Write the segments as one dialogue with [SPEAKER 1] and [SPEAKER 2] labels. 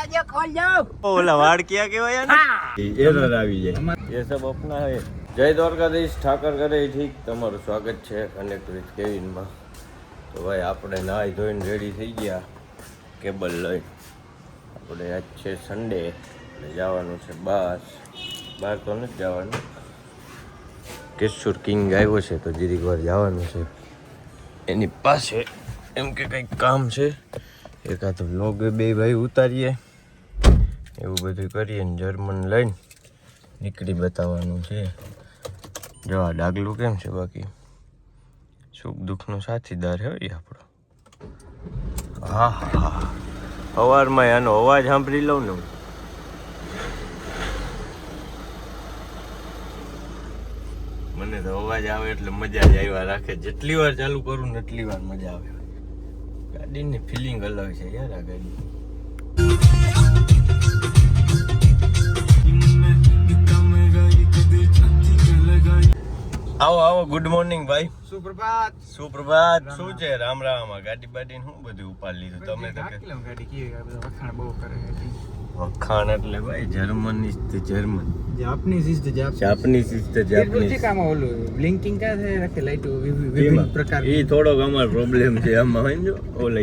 [SPEAKER 1] दरवाजा खोल दो।
[SPEAKER 2] ओला वाड़ किया केवाया ना एरर આવી જાય એ સબ अपना है। જય દ્વારકાધીશ, ઠાકર કરે ઠીક, તમારું સ્વાગત છે કનેક્ટ વિથ કેવિનમાં। તો ભાઈ આપણે નાહી ધોઈને રેડી થઈ ગયા કેબલ લઈ। આપણે આજ છે સન્ડે એટલે જવાનું છે બહાર તો નથી જવાનું, કેશોર કિંગ આવ્યો છે તો જીરીક વાર જવાનું છે એની પાસે, એમ કે કંઈક કામ છે, એકાદ વ્લોગ બે ભાઈ ઉતારીએ એવું બધું કરીએ ને જર્મન લઈને નીકળી બતાવવાનું છે। જો આ ડાગલું કેમ છે, બાકી સુખ દુઃખનો સાથીદાર છે આપણો। હા હા, સવારમાં આનો અવાજ સાંભળી લઉં ને મને તો અવાજ આવે એટલે મજા જ આવ્યા રાખે। જેટલી વાર ચાલુ કરું ને એટલી વાર મજા આવે। ગાડીની ફિલિંગ અલગ છે યાર આ ગાડી। આવો આવો, ગુડ મોર્નિંગ ભાઈ।
[SPEAKER 1] सुप्रभात।
[SPEAKER 2] સુપ્રભાત। શું છે રામ રામ? ગાડી બાડી શું બધું ઉપાડી લીધું તમે તો?
[SPEAKER 1] गाड़ी की वखाण बहु करे
[SPEAKER 2] વખાણ એટલે ભાઈ German is the German,
[SPEAKER 1] Japanese is the
[SPEAKER 2] Japanese is the Japanese.
[SPEAKER 1] काम ओलो ब्लिंकिंग का है रखे लाइट विभिन्न प्रकार
[SPEAKER 2] ઈ થોડોક અમારો પ્રોબ્લેમ છે આમાં, સમજો ઓલે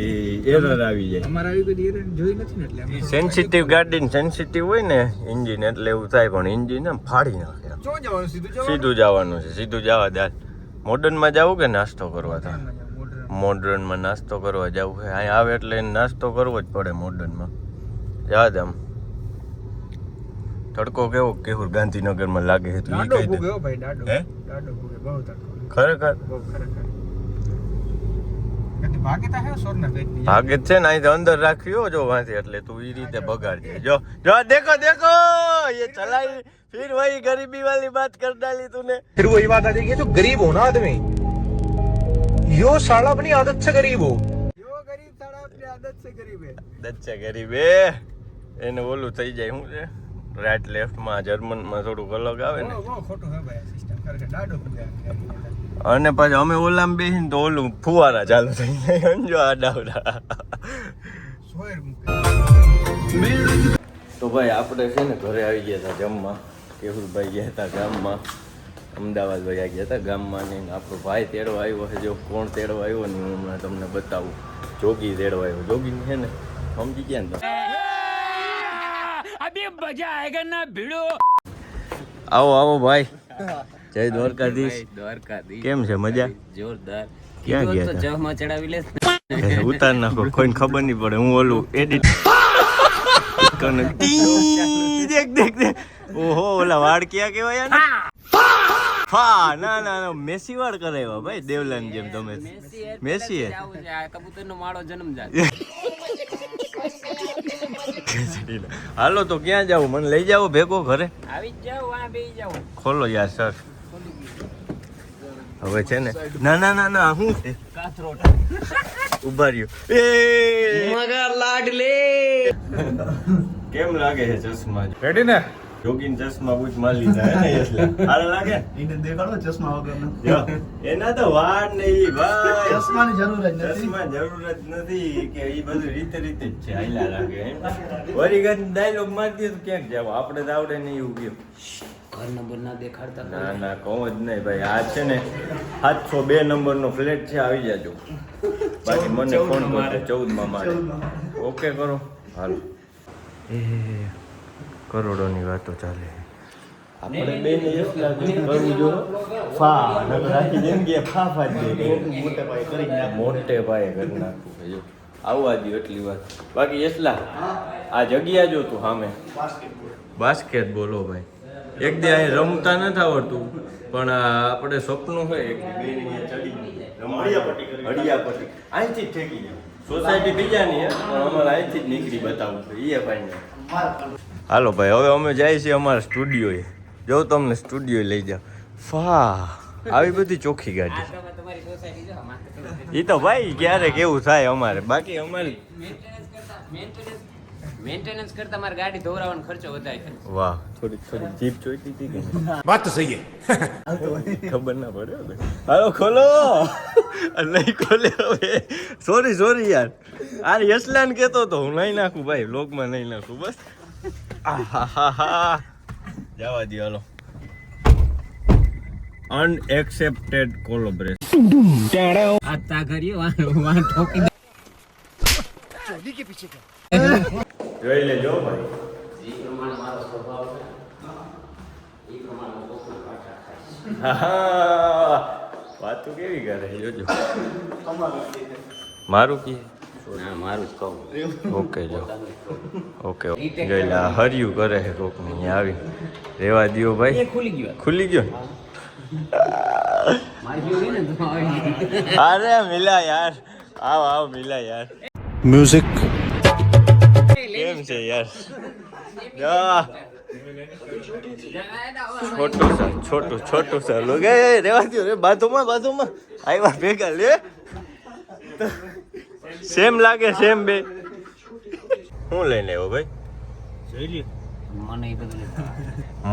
[SPEAKER 2] એરર આવી જાય।
[SPEAKER 1] અમારા આવી કોઈ એરર જોઈ નથી ને એટલે
[SPEAKER 2] સેન્સિટિવ ગાડી સેન્સિટિવ હોય ને એન્જિન એટલે એવું થાય, પણ એન્જિન એમ ફાડી નાખે।
[SPEAKER 1] જો જવાનું
[SPEAKER 2] સીધું જવાનું છે, સીધું જવા દે। મોડર્નમાં જવું કે નાસ્તો કરવા થાય? મોડર્નમાં નાસ્તો કરવા જવું છે, અહીં આવે એટલે નાસ્તો કરવો જ પડે મોડર્નમાં। જા દે આમ તડકો કેવો કેવું ગાંધીનગરમાં લાગે છે તું ઈ કહી દે।
[SPEAKER 1] ભાઈ ડાડો
[SPEAKER 2] હે
[SPEAKER 1] ડાડો ભૂગે બહુ તડકો
[SPEAKER 2] ખરેખર
[SPEAKER 1] બહુ ખરેખર કદી ભાગતા હે સોરના પેટની
[SPEAKER 2] ભાગે છે ને અહીં અંદર રાખ્યો જો વાંથી, એટલે તું ઈ રીતે બગાડજે। જો જો દેખો દેખો ये चलाई फिर वही गरीबी वाली बात कर डाली तूने।
[SPEAKER 3] फिर वही बात आ जाएगी जो गरीब हो ना आदमी, यो साला अपनी आदत से गरीब हो।
[SPEAKER 1] यो गरीब साला अपनी आदत से गरीब है।
[SPEAKER 2] દચ્ચા ગરીબે એને ઓલું થઈ જાય શું છે, રાઈટ લેફ્ટ માં જર્મન માં થોડુંક અલગ આવે ને,
[SPEAKER 1] બહુ ખોટું હે ભાઈ સિસ્ટમ ખરેખર ડાડો ભૂગે।
[SPEAKER 2] અને પછી અમે ઓલામાં બેસીને તો ઓલું ફુવારા ચાલુ થઈ જાય સમજો આડાવડા। તો ભાઈ આપણે છે ને ઘરે આવી ગયા હતા જમવા, કેહુરભાઈ ગયા હતા ગામમાં, અમદાવાદ વયા ગયા હતા ગામમાં ને આપણો ભાઈ તેડવા આવ્યો છે। જો કોણ તેડવા આવ્યો ને હું હમણાં તમને બતાવું। જોગી તેડવા આવ્યો, જોગી છે ને સમજી ગયા ને
[SPEAKER 4] अभी मजा आएगा ना भिड़ो।
[SPEAKER 2] આવો આવો ભાઈ, જય દ્વારકાધીશ।
[SPEAKER 4] દ્વારકાધીશ
[SPEAKER 2] કેમ છે? મજા?
[SPEAKER 4] જોરદાર।
[SPEAKER 2] ક્યાં ગયા
[SPEAKER 4] તો
[SPEAKER 2] હતા?
[SPEAKER 4] ચહમાં ચડાવી લે,
[SPEAKER 2] ઉતાર નાખો, કોઈને ખબર નહીં પડે। હું ઓલું એડિટ દેખ દેખ દેખ, ઓહો ઓલા વાળ ક્યાં કેવાય ને? હા ના ના ના, મેસી વાળ કરાવ્યા ભાઈ દેવલાની જેમ તમે। મેસી હે
[SPEAKER 4] કબૂતરનો માળો જન્મજાત।
[SPEAKER 2] હાલો તો ક્યાં જાવ? મને લઈ જાઓ ભેગો ઘરે।
[SPEAKER 4] આવી જ જાવ, આ બેહી જાવ।
[SPEAKER 2] ખોલો યાર સર, હવે છે ને ના ના ના ના શું છે
[SPEAKER 4] કાથરોટ
[SPEAKER 2] ઉભા રહ્યો એ
[SPEAKER 4] મગર લાડલે।
[SPEAKER 2] કેમ લાગે છે ચશ્મા?
[SPEAKER 3] रेडी ना?
[SPEAKER 2] જોગીન ચશ્મા બુજ માર લીધા હે ને એટલે હાલે લાગે
[SPEAKER 1] એને દેખાડો ચશ્મા વગરનો
[SPEAKER 2] જો એના તો વાળ નહીં ભાઈ,
[SPEAKER 1] ચશ્માની જરૂર જ નથી।
[SPEAKER 2] ચશ્મા જરૂર જ નથી કે ઈ બધું રીતે જ છે હાલ્યા લાગે વરી ગન ડાયલોગ મારી દે તો ક્યાંક જાવ, આપણે તો આવડે નહીં એવું ગયો।
[SPEAKER 4] ઘર નંબર ના દેખાડતા।
[SPEAKER 2] ના ના કહું જ નહીં ભાઈ, આ છે ને 702 નંબરનો ફ્લેટ છે, આવી જાજો। બાકી મને ફોન કરજો 14 માં મારે ઓકે કરો હાલો। એ કરોડોની વાતો ચાલે, આપણે બે ને એટલા કરવું જો ફા નકર આખી જિંદગી ફા જ દે મોટે પાયે કરી નાખ, મોટે પાયે કરી નાખવું જો આવવા દો એટલી વાત। બાકી એટલા આ જગ્યા જો તું સામે બાસ્કેટ બોલો ભાઈ, એક દી અહીં રમતા નથી આવડતું પણ આપણે સપનું હોય એક દી બે ને ચડી હડિયાપટ્ટી અહીંથી જ ઠેકી જાય। સોસાયટી બીજાની હે પણ અમારે અહીંથી જ નીકળી બતાવું છે એ ભાઈ। હાલો ભાઈ હવે અમે જાય છીએ અમારા સ્ટુડિયોએ, જો તમને સ્ટુડિયો લઈ જાઓ। ફા આવી બધી ચોખ્ખી ગાડી,
[SPEAKER 4] તમારી સોસાયટી જો
[SPEAKER 2] એ તો ભાઈ ક્યારેક એવું થાય અમારે, બાકી અમારી
[SPEAKER 4] મેન્ટેનન્સ કરતા મારી ગાડી ધોરાવાનો ખર્ચો વધારે છે.
[SPEAKER 2] વાહ થોડી જીપ જોઈતી હતી કે
[SPEAKER 3] बात तो सही है.
[SPEAKER 2] ખબર ના પડે હવે. હાલો ખોલો નહીં ખોલે હવે સોરી યાર આ યશલાન કહેતો તો હું નહીં નાખું ભાઈ વ્લોગમાં નહીં નાખું બસ આહાહાહા. જવા દે હાલો અનએક્સેપ્ટેડ કોલેબોરેશન
[SPEAKER 4] આ તાઘરીઓ વાં ઠોકી દે.
[SPEAKER 2] જોઈ લેજો ભાઈ
[SPEAKER 4] ઈ પ્રમાણે મારો સ્વભાવ છે. ઈ પ્રમાણે હું કોકના પાછા ખાઈશ.
[SPEAKER 2] હા વાતો કેવી કરે જોજો મારું કી
[SPEAKER 4] ના મારું જ કહું.
[SPEAKER 2] ઓકે જો ઓકે જોઈ લે આ હર્યું કરે છે કોક ને અહીંયા આવી રેવા દ્યો
[SPEAKER 4] એ
[SPEAKER 2] ભાઈ
[SPEAKER 4] ખુલી ગયું.
[SPEAKER 2] ખુલી ગયો
[SPEAKER 4] મારી ગયું ને તો આવી.
[SPEAKER 2] અરે મિલા યાર આવ મિલા યાર
[SPEAKER 3] म्यूजिक
[SPEAKER 2] કેમ છે યાર જા છોટું સર લોગ એ રેવા દ્યો રે બાજુમાં આવ્યા ભેગા લે સેમ લાગે સેમ બે હું લઈને આવ્યો ભાઈ જોઈ લ્યો
[SPEAKER 4] મને એ બધું નથી.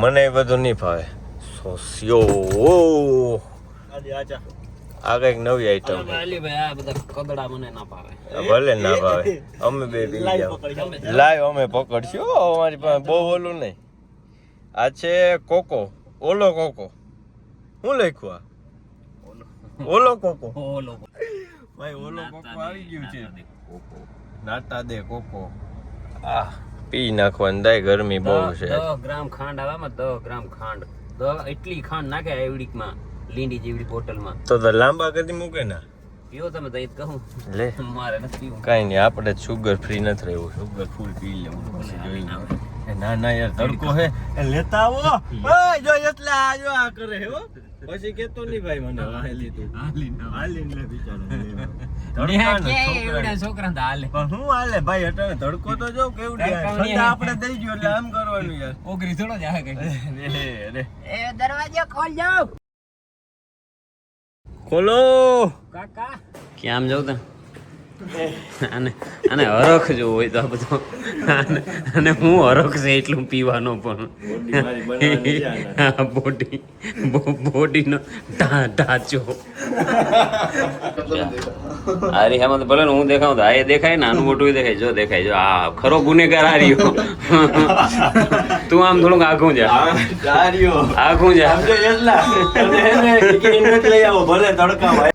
[SPEAKER 2] મને એ બધું નહીં ફાવે સોસિયો આ કઈક નવી આઈટમ છે
[SPEAKER 4] અલી ભાઈ આ બધા કદડા મને ના ભાવે.
[SPEAKER 2] ભલે ના ભાવે અમે બે બી લાઈવ અમે પકડશું અમારી પાસે બહુ ઓલું નહીં આ છે કોકો ઓલો કોકો હું લખ્યું આ ઓલો કોકો
[SPEAKER 4] ઓલો
[SPEAKER 2] ભાઈ ઓલો કોકો આવી ગયું છે નાતા દે કોકો આ પી નાખવાનું દાય ગરમી બહુ છે
[SPEAKER 4] 10 ગ્રામ ખાંડ આવે માં 10 ગ્રામ ખાંડ એટલી ખાંડ નાખે એવડીકમાં લીંડી જેવડી બોટલમાં
[SPEAKER 2] તો લાંબા કરી મૂકે ના
[SPEAKER 4] પીવો તમે દહીં કહું
[SPEAKER 2] લે
[SPEAKER 4] મારે નથી પીવું.
[SPEAKER 2] કાઈ નહીં આપણે શુગર ફ્રી નથી રહેવું શુગર ફૂલ પી લેવું પછી જોઈ ના યાર તડકો હે એ લેતા આવો ઓય જો એટલા આ જો આ કરે હે હો પછી કેતો નહીં ભાઈ મને હાલી તું હાલી લે બિચારા
[SPEAKER 4] છોકરા હાલે
[SPEAKER 2] પણ હું હાલે ભાઈ અટાણે તડકો તો જો કેવડી ઠંડા આપણે દઈ ગયો એટલે આમ કરવાનું યાર
[SPEAKER 4] ઓગરી થોડો જ આવે કઈ.
[SPEAKER 2] અરે
[SPEAKER 4] એ દરવાજો ખોલ જાવ
[SPEAKER 2] ખોલો
[SPEAKER 4] કાકા ક્યાં આમ જાવ તા અને હરખ જો હોય તો આ બધું અને હું હરખ છે એટલું પીવાનો પણ બોડીનો ઢાંચો અરે આમાં તો ભલે હું દેખાઉં તો આ એ દેખાય ને આનું મોટું દેખાય જો આ ખરો ગુનેગાર આ રહ્યો તું આમ થોડુંક આઘું જા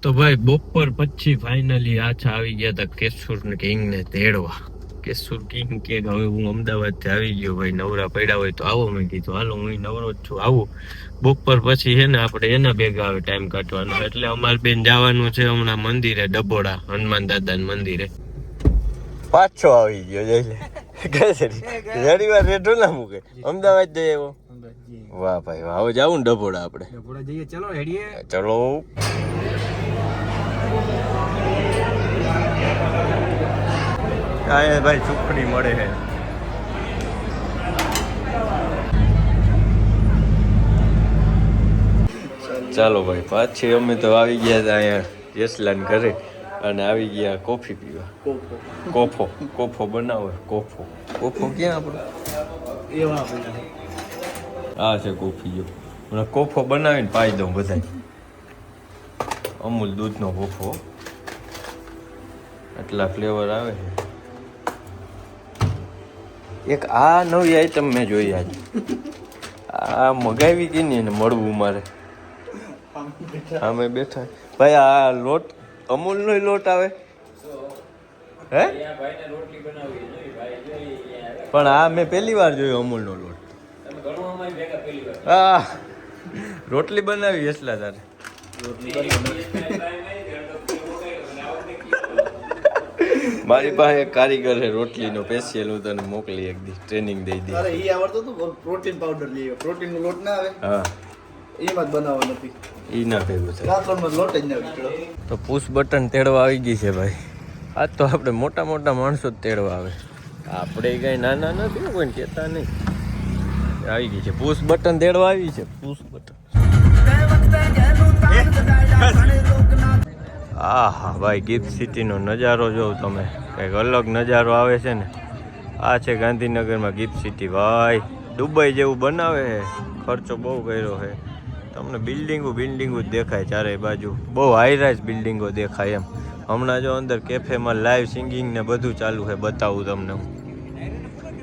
[SPEAKER 4] તો ભાઈ બપોર પછી ફાઇનલી આછા આવી ગયા હતા કેશોર કિંગ ને તેડવા કેશોર કિંગ કે હવે હું અમદાવાદ થી આવી ગયો ભાઈ નવરા પડ્યા હોય તો આવો મેં કીધું હાલો હું નવરો જ છું આવું બપોર પછી છે ને આપણે એના ભેગા આવે ટાઈમ કાઢવાનો એટલે અમારે બેન જવાનું છે હમણાં મંદિરે ડબોડા હનુમાન દાદા મંદિરે પાછો આવી ગયો જઈ ઘણી વાર રેઠો ના મૂકે અમદાવાદ જઈ આવ્યો વાહ ભાઈ વાહ હવે જાવું ને ડબોડા આપણે
[SPEAKER 1] જઈએ ચલો હેડીએ
[SPEAKER 2] ચલો આ ભાઈ સુખડી મળે છે ચાલો ભાઈ પાછી અમે તો આવી ગયા હતા અહીંયા યશલાન ઘરે અને આવી ગયા કોફી પીવા કોફો બનાવો કોફો ક્યાં આપણો આ છે કોફી જો હમણાં કોફો બનાવીને પાઈ દઉં બધા અમૂલ દૂધનો કોફો આટલા ફ્લેવર આવે છે એક આ નવી આઈટમ મેં જોઈ આજે આ મગાવી કે નહીં એને મળવું મારે અમે બેઠા ભાઈ આ લોટ અમૂલનો લોટ આવે હે પણ આ મેં પહેલી વાર જોયો અમૂલનો લોટ હા રોટલી બનાવી એટલા તારે મારી પાસે એક કારીગર છે રોટલીનો સ્પેશિયલ હું તને મોકલી એક દી ટ્રેનિંગ દઈ દી
[SPEAKER 5] અરે ઈ આવડતું હતું પ્રોટીન પાવડર લઈએ પ્રોટીન નો લોટ ના આવે
[SPEAKER 2] હા
[SPEAKER 5] એમાં જ બનાવવા નથી
[SPEAKER 2] ઈ ના ભેગું થાય
[SPEAKER 5] રાત્રોનો લોટ જ ના નીકળ્યો
[SPEAKER 2] તો પુશ બટન તેડવા આવી ગઈ છે ભાઈ આજ તો આપણે મોટા માણસો જ તેડવા આવે આપણે કઈ નાના નથી કોઈને કહેતા નહીં આવી ગઈ છે પુશ બટન તેડવા આવી છે પુશ બટન હા ભાઈ ગિફ્ટ સિટીનો નજારો જોઉં તમે કંઈક અલગ નજારો આવે છે ને આ છે ગાંધીનગરમાં ગિફ્ટ સિટી ભાઈ. દુબઈ જેવું બનાવે છે, ખર્ચો બહુ કર્યો છે. તમને બિલ્ડિંગો જ દેખાય ચારે બાજુ, બહુ હાઈ રાઇઝ બિલ્ડિંગો દેખાય એમ. હમણાં જો અંદર કેફેમાં લાઈવ સિંગિંગ ને બધું ચાલુ છે, બતાવું તમને હું.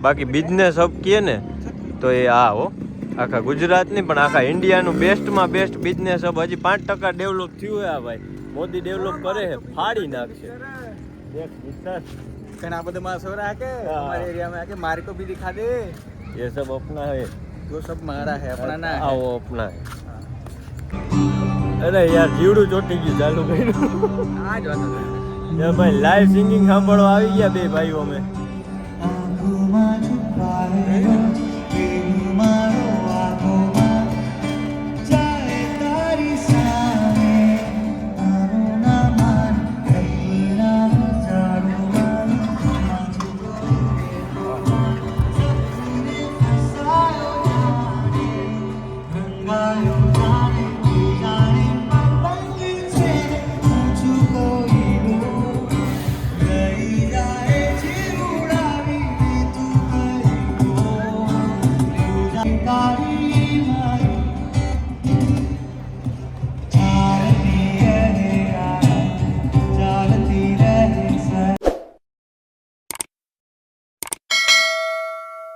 [SPEAKER 2] બાકી બિઝનેસ હબ કહે ને તો એ આ હો, આખા ગુજરાતની પણ આખા ઇન્ડિયાનું બેસ્ટમાં બેસ્ટ બિઝનેસ હબ. હજી 5% ડેવલપ થયું છે આ ભાઈ. મોદી ડેવલપ કરે છે, ફાડી નાખશે. દેખ વિસ્તાર
[SPEAKER 1] ઘણા બધા માણસો रहा के हमारे एरिया में आके मार को भी दिखा दे.
[SPEAKER 2] ये सब अपना है,
[SPEAKER 1] वो सब हमारा है, अपना ना है.
[SPEAKER 2] वो अपना है. અરે યાર જીવડું ચોટી ગયું ચાલુ કર્યું.
[SPEAKER 1] આ જ વાત
[SPEAKER 2] યાર ભાઈ લાઈવ સિંગિંગ સાંભળવા આવી ગયા બે ભાઈઓ અમે.